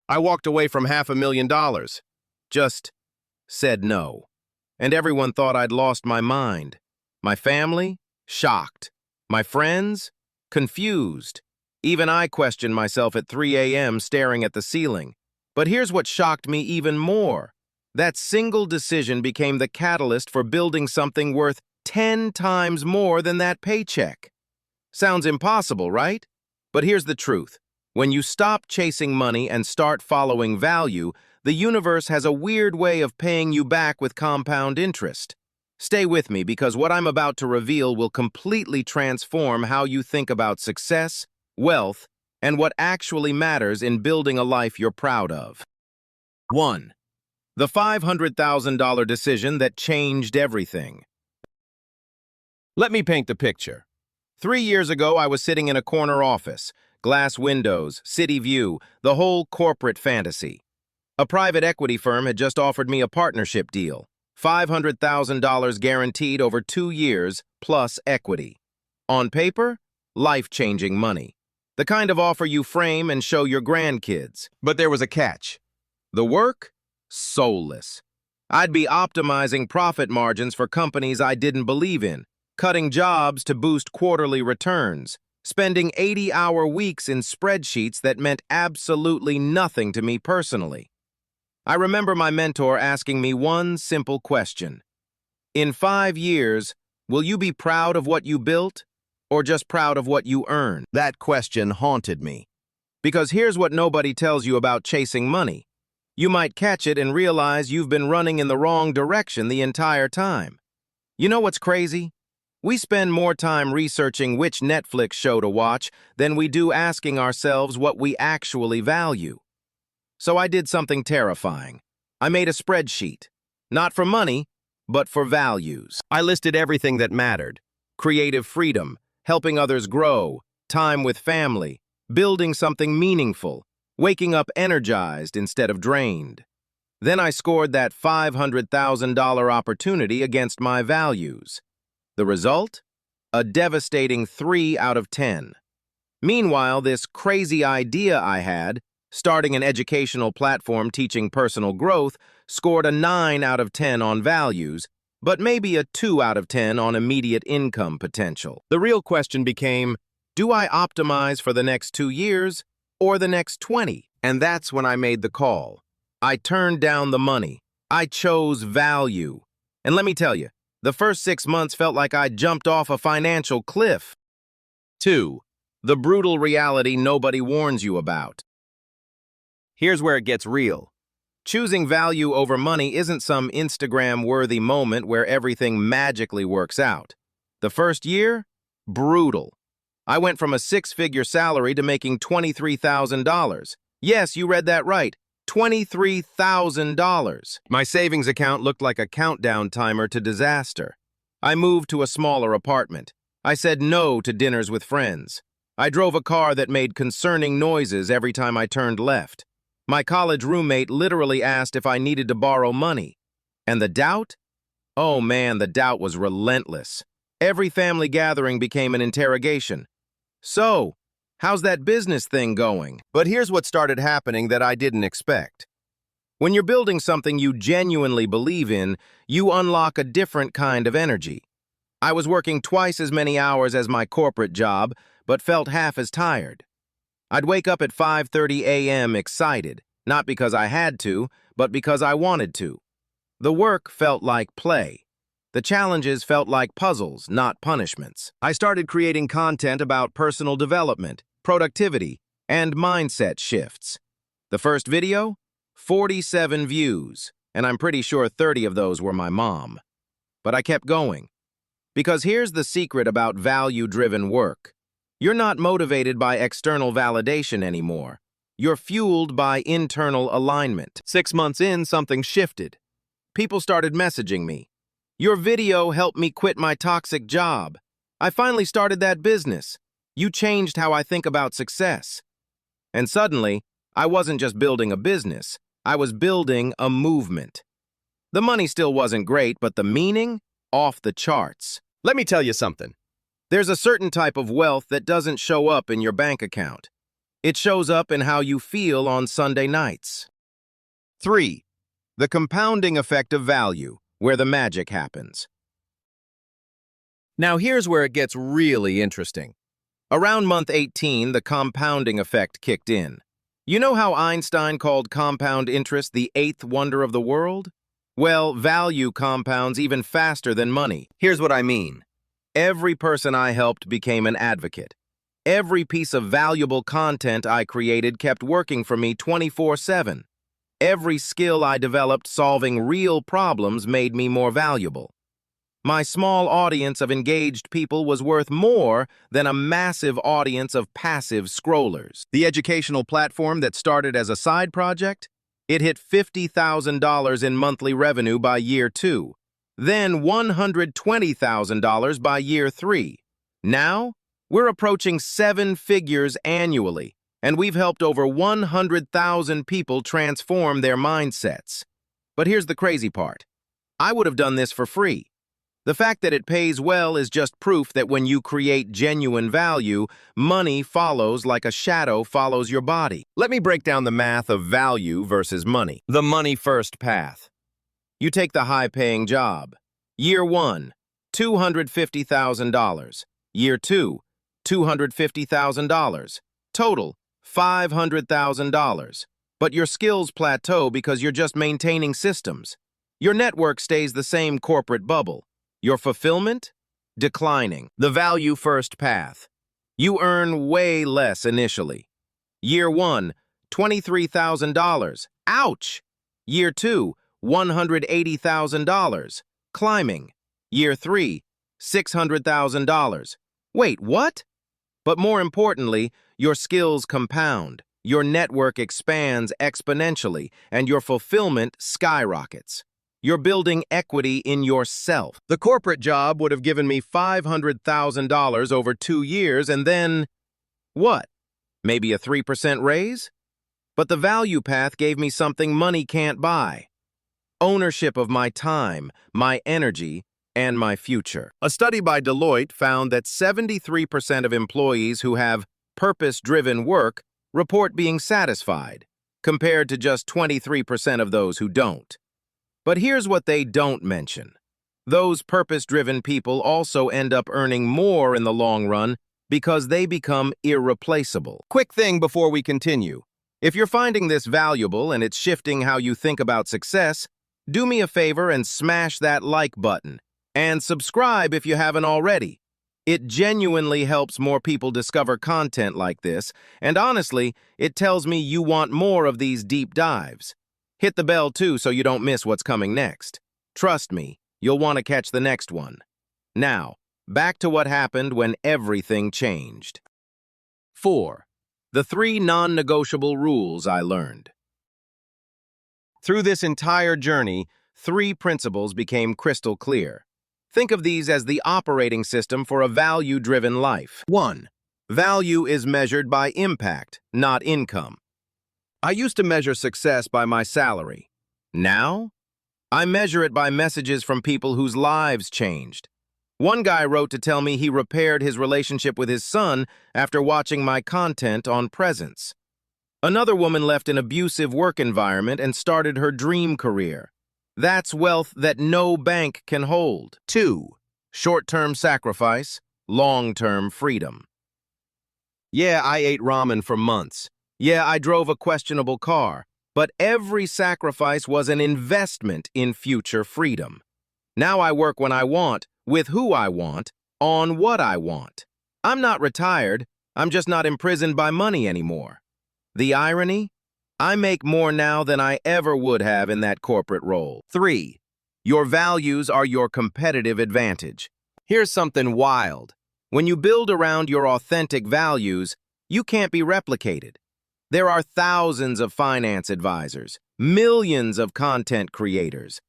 I walked away from $500,000. Just said no. And everyone thought I'd lost my mind. My family? Shocked. My friends? Confused. Even I questioned myself at 3 a.m. staring at the ceiling. But here's what shocked me even more. That single decision became the catalyst for building something worth 10 times more than that paycheck. Sounds impossible, right? But here's the truth. When you stop chasing money and start following value, the universe has a weird way of paying you back with compound interest. Stay with me because what I'm about to reveal will completely transform how you think about success, wealth, and what actually matters in building a life you're proud of. 1. The $500,000 decision that changed everything. Let me paint the picture. 3 years ago, I was sitting in a corner office, glass windows, city view, the whole corporate fantasy. A private equity firm had just offered me a partnership deal, $500,000 guaranteed over 2 years, plus equity. On paper, life-changing money. The kind of offer you frame and show your grandkids. But there was a catch. The work? Soulless. I'd be optimizing profit margins for companies I didn't believe in, cutting jobs to boost quarterly returns, spending 80-hour weeks in spreadsheets that meant absolutely nothing to me personally. I remember my mentor asking me one simple question. In 5 years, will you be proud of what you built, or just proud of what you earned? That question haunted me. Because here's what nobody tells you about chasing money. You might catch it and realize you've been running in the wrong direction the entire time. You know what's crazy? We spend more time researching which Netflix show to watch than we do asking ourselves what we actually value. So I did something terrifying. I made a spreadsheet. Not for money, but for values. I listed everything that mattered. Creative freedom, helping others grow, time with family, building something meaningful, waking up energized instead of drained. Then I scored that $500,000 opportunity against my values. The result? A devastating 3 out of 10. Meanwhile, this crazy idea I had, starting an educational platform teaching personal growth, scored a 9 out of 10 on values, but maybe a 2 out of 10 on immediate income potential. The real question became, do I optimize for the next 2 years or the next 20? And that's when I made the call. I turned down the money. I chose value. And let me tell you, the first 6 months felt like I jumped off a financial cliff. 2. The brutal reality nobody warns you about. Here's where it gets real. Choosing value over money isn't some Instagram-worthy moment where everything magically works out. The first year? Brutal. I went from a 6-figure salary to making $23,000. Yes, you read that right. $23,000. My savings account looked like a countdown timer to disaster. I moved to a smaller apartment. I said no to dinners with friends. I drove a car that made concerning noises every time I turned left. My college roommate literally asked if I needed to borrow money. And the doubt? Oh man, the doubt was relentless. Every family gathering became an interrogation. So, how's that business thing going? But here's what started happening that I didn't expect. When you're building something you genuinely believe in, you unlock a different kind of energy. I was working twice as many hours as my corporate job, but felt half as tired. I'd wake up at 5:30 a.m. excited, not because I had to, but because I wanted to. The work felt like play. The challenges felt like puzzles, not punishments. I started creating content about personal development, productivity, and mindset shifts. The first video? 47 views, and I'm pretty sure 30 of those were my mom. But I kept going. Because here's the secret about value-driven work. You're not motivated by external validation anymore. You're fueled by internal alignment. 6 months in, something shifted. People started messaging me. Your video helped me quit my toxic job. I finally started that business. You changed how I think about success. And suddenly, I wasn't just building a business. I was building a movement. The money still wasn't great, but the meaning? Off the charts. Let me tell you something. There's a certain type of wealth that doesn't show up in your bank account. It shows up in how you feel on Sunday nights. 3. The compounding effect of value, where the magic happens. Now here's where it gets really interesting. Around month 18, the compounding effect kicked in. You know how Einstein called compound interest the eighth wonder of the world? Well, value compounds even faster than money. Here's what I mean. Every person I helped became an advocate. Every piece of valuable content I created kept working for me 24/7. Every skill I developed solving real problems made me more valuable. My small audience of engaged people was worth more than a massive audience of passive scrollers. The educational platform that started as a side project, it hit $50,000 in monthly revenue by year 2, then $120,000 by year 3. Now, we're approaching 7 figures annually, and we've helped over 100,000 people transform their mindsets. But here's the crazy part. I would have done this for free. The fact that it pays well is just proof that when you create genuine value, money follows like a shadow follows your body. Let me break down the math of value versus money. The money-first path. You take the high-paying job. Year 1, $250,000. Year 2, $250,000. Total, $500,000. But your skills plateau because you're just maintaining systems. Your network stays the same corporate bubble. Your fulfillment? Declining. The value-first path. You earn way less initially. Year 1, $23,000. Ouch! Year 2, $180,000. Climbing. Year 3, $600,000. Wait, what? But more importantly, your skills compound, your network expands exponentially, and your fulfillment skyrockets. You're building equity in yourself. The corporate job would have given me $500,000 over 2 years, and then, what? Maybe a 3% raise? But the value path gave me something money can't buy. Ownership of my time, my energy, and my future. A study by Deloitte found that 73% of employees who have purpose-driven work report being satisfied, compared to just 23% of those who don't. But here's what they don't mention. Those purpose-driven people also end up earning more in the long run because they become irreplaceable. Quick thing before we continue. If you're finding this valuable and it's shifting how you think about success, do me a favor and smash that like button. And subscribe if you haven't already. It genuinely helps more people discover content like this, and honestly, it tells me you want more of these deep dives. Hit the bell too so you don't miss what's coming next. Trust me, you'll want to catch the next one. Now, back to what happened when everything changed. 4. The 3 non-negotiable rules I learned. Through this entire journey, 3 principles became crystal clear. Think of these as the operating system for a value-driven life. 1. Value is measured by impact, not income. I used to measure success by my salary. Now, I measure it by messages from people whose lives changed. One guy wrote to tell me he repaired his relationship with his son after watching my content on presence. Another woman left an abusive work environment and started her dream career. That's wealth that no bank can hold. 2. Short-term sacrifice, long-term freedom. Yeah, I ate ramen for months. Yeah, I drove a questionable car, but every sacrifice was an investment in future freedom. Now I work when I want, with who I want, on what I want. I'm not retired, I'm just not imprisoned by money anymore. The irony? I make more now than I ever would have in that corporate role. 3. Your values are your competitive advantage. Here's something wild. When you build around your authentic values, you can't be replicated. There are thousands of finance advisors, millions of content creators,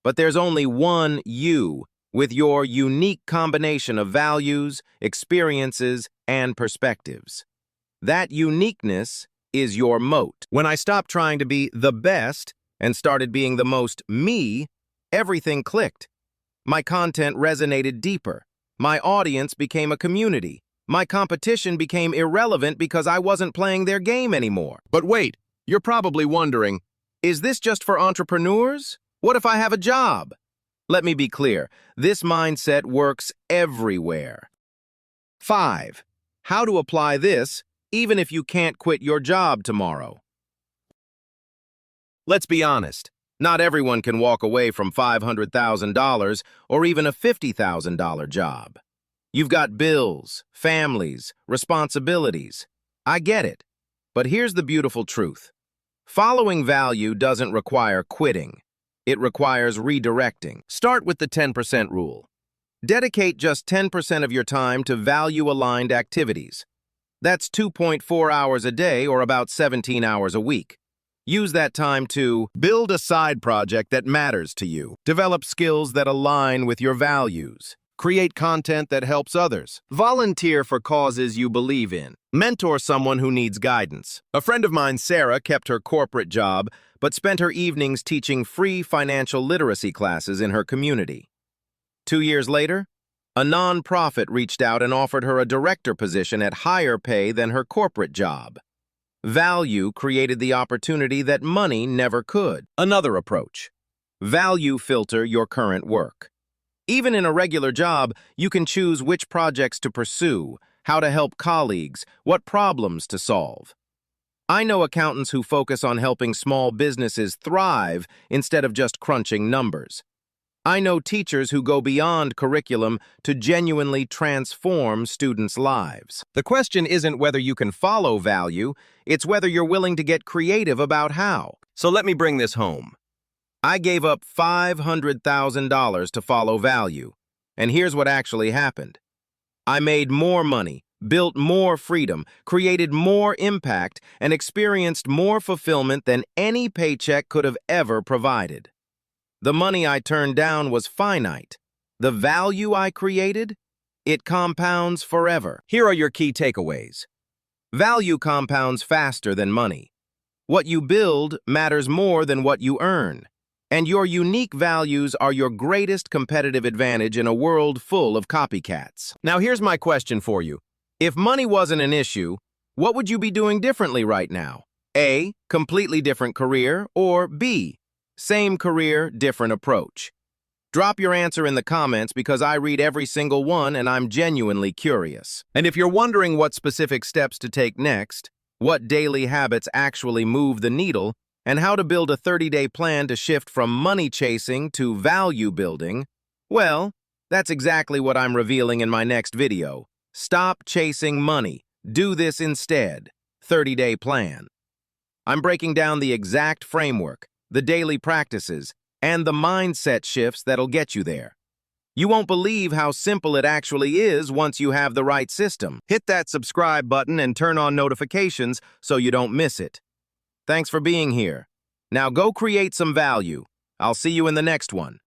but there's only one you with your unique combination of values, experiences, and perspectives. That uniqueness is your moat. When I stopped trying to be the best and started being the most me, everything clicked. My content resonated deeper. My audience became a community, My competition became irrelevant because I wasn't playing their game anymore. But wait, you're probably wondering, Is this just for entrepreneurs? What if I have a job? Let me be clear, this mindset works everywhere. 5. How to apply this even if you can't quit your job tomorrow. Let's be honest, not everyone can walk away from $500,000 or even a $50,000 job. You've got bills, families, responsibilities. I get it. But here's the beautiful truth. Following value doesn't require quitting. It requires redirecting. Start with the 10% rule. Dedicate just 10% of your time to value-aligned activities. That's 2.4 hours a day or about 17 hours a week. Use that time to build a side project that matters to you, develop skills that align with your values, create content that helps others, volunteer for causes you believe in, mentor someone who needs guidance. A friend of mine, Sarah, kept her corporate job but spent her evenings teaching free financial literacy classes in her community. 2 years later, a nonprofit reached out and offered her a director position at higher pay than her corporate job. Value created the opportunity that money never could. Another approach. Value filter your current work. Even in a regular job, you can choose which projects to pursue, how to help colleagues, what problems to solve. I know accountants who focus on helping small businesses thrive instead of just crunching numbers. I know teachers who go beyond curriculum to genuinely transform students' lives. The question isn't whether you can follow value, it's whether you're willing to get creative about how. So let me bring this home. I gave up $500,000 to follow value, and here's what actually happened. I made more money, built more freedom, created more impact, and experienced more fulfillment than any paycheck could have ever provided. The money I turned down was finite. The value I created, it compounds forever. Here are your key takeaways. Value compounds faster than money. What you build matters more than what you earn. And your unique values are your greatest competitive advantage in a world full of copycats. Now here's my question for you. If money wasn't an issue, what would you be doing differently right now? A, completely different career, or B, same career, different approach? Drop your answer in the comments because I read every single one and I'm genuinely curious. And if you're wondering what specific steps to take next, what daily habits actually move the needle, and how to build a 30-day plan to shift from money chasing to value building, well, that's exactly what I'm revealing in my next video. Stop chasing money. Do this instead. 30-day plan. I'm breaking down the exact framework, the daily practices, and the mindset shifts that'll get you there. You won't believe how simple it actually is once you have the right system. Hit that subscribe button and turn on notifications so you don't miss it. Thanks for being here. Now go create some value. I'll see you in the next one.